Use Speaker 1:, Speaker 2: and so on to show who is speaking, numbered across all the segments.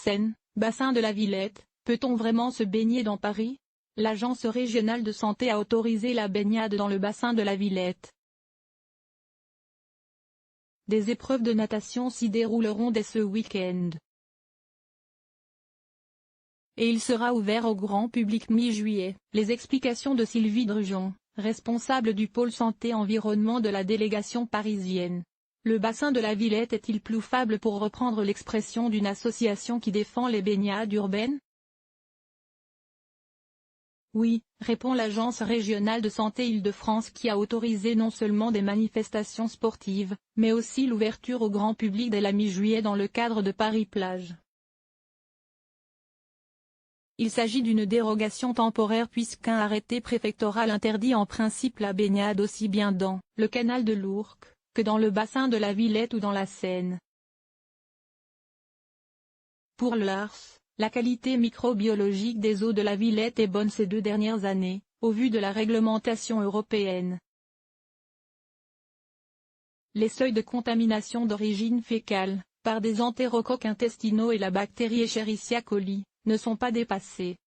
Speaker 1: Seine, bassin de la Villette, peut-on vraiment se baigner dans Paris? L'Agence régionale de santé a autorisé la baignade dans le bassin de la Villette. Des épreuves de natation s'y dérouleront dès ce week-end. Et il sera ouvert au grand public mi-juillet. Les explications de Sylvie Drugeon, responsable du pôle santé-environnement de la délégation parisienne. Le bassin de la Villette est-il plouffable, pour reprendre l'expression d'une association qui défend les baignades urbaines? Oui, répond l'Agence régionale de santé Île-de-France, qui a autorisé non seulement des manifestations sportives, mais aussi l'ouverture au grand public dès la mi-juillet dans le cadre de Paris-Plage. Il s'agit d'une dérogation temporaire puisqu'un arrêté préfectoral interdit en principe la baignade aussi bien dans le canal de l'Ourcq que dans le bassin de la Villette ou dans la Seine. Pour l'ARS, la qualité microbiologique des eaux de la Villette est bonne ces 2 dernières années, au vu de la réglementation européenne. Les seuils de contamination d'origine fécale, par des entérocoques intestinaux et la bactérie Escherichia coli, ne sont pas dépassés.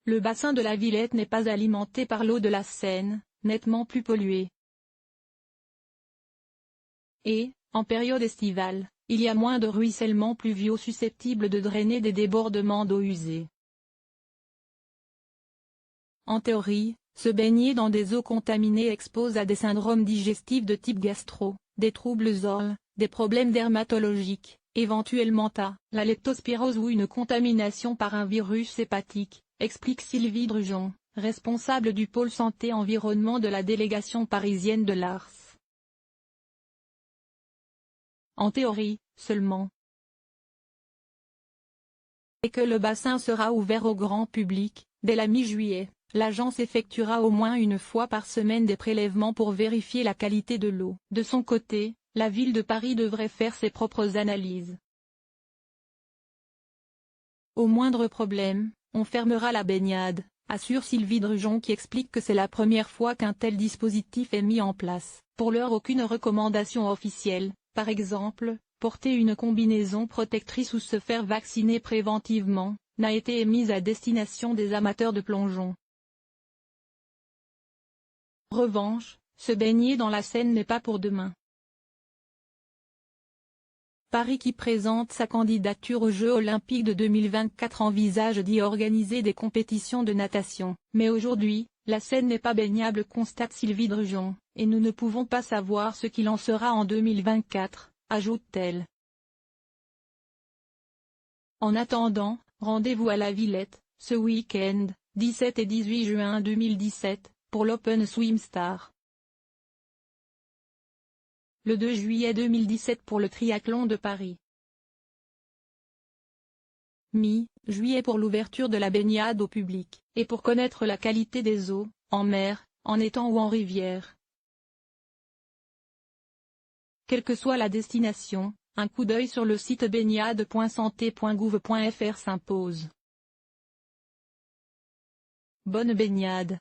Speaker 1: Le bassin de la Villette n'est pas alimenté par l'eau de la Seine, nettement plus polluée. Et, en période estivale, il y a moins de ruissellements pluviaux susceptibles de drainer des débordements d'eau usée. En théorie, se baigner dans des eaux contaminées expose à des syndromes digestifs de type gastro, des troubles ORL, des problèmes dermatologiques, éventuellement la leptospirose ou une contamination par un virus hépatique, explique Sylvie Drugeon, responsable du pôle santé-environnement de la délégation parisienne de l'ARS. En théorie, seulement. Et que le bassin sera ouvert au grand public, dès la mi-juillet, l'agence effectuera au moins une fois par semaine des prélèvements pour vérifier la qualité de l'eau. De son côté, la ville de Paris devrait faire ses propres analyses. Au moindre problème, on fermera la baignade, assure Sylvie Drugeon, qui explique que c'est la première fois qu'un tel dispositif est mis en place. Pour l'heure, aucune recommandation officielle, par exemple, porter une combinaison protectrice ou se faire vacciner préventivement, n'a été émise à destination des amateurs de plongeon. En revanche, se baigner dans la Seine n'est pas pour demain. Paris, qui présente sa candidature aux Jeux Olympiques de 2024, envisage d'y organiser des compétitions de natation. Mais aujourd'hui, la Seine n'est pas baignable, constate Sylvie Drugeon, et nous ne pouvons pas savoir ce qu'il en sera en 2024, ajoute-t-elle. En attendant, rendez-vous à la Villette, ce week-end, 17 et 18 juin 2017, pour l'Open Swim Star. Le 2 juillet 2017 pour le triathlon de Paris. Mi-juillet pour l'ouverture de la baignade au public, et pour connaître la qualité des eaux, en mer, en étang ou en rivière. Quelle que soit la destination, un coup d'œil sur le site baignade.santé.gouv.fr s'impose. Bonne baignade.